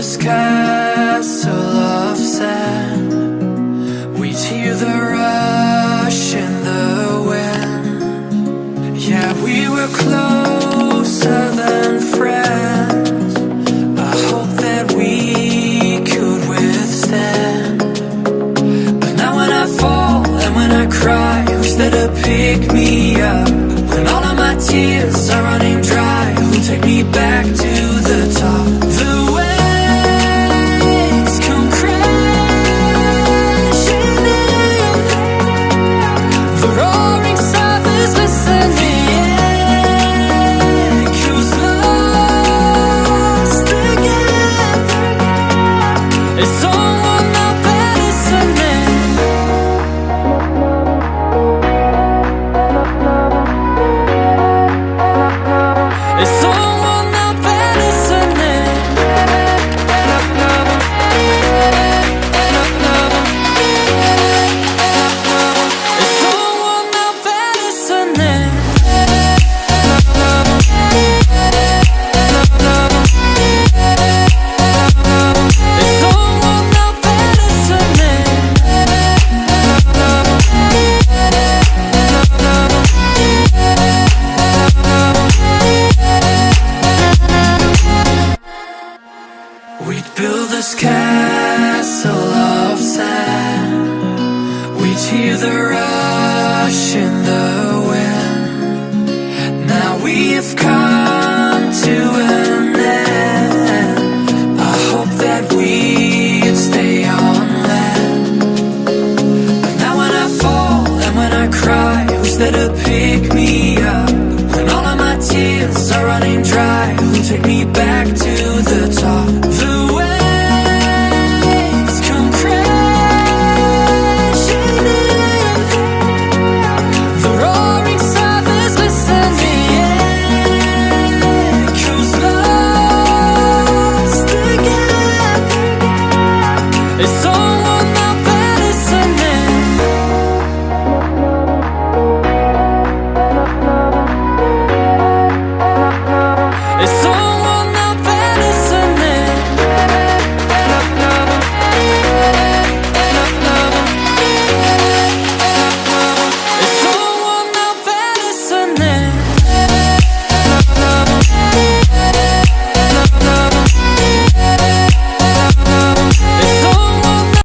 this castle of sand. We'd hear the rush in the wind. Yeah, we were closer than friends. I hope that we could withstand. But now when I fall and when I cry, who's there to pick me up? When all of my tears are running dry, who'll take me back to the top? The waves come crashing in, the roaring south is listening, echoes lost again. Is someone out there listening? Is someone out there listening? Is someone out there listening? Is someone out there listening? We'd build this castle of sand. We'd hear the rush in the wind. Now we have come to an end. I hope that we'd stay on land. But now when I fall and when I cry, who's there to pick me up? When all of my tears are running dry, who'll take me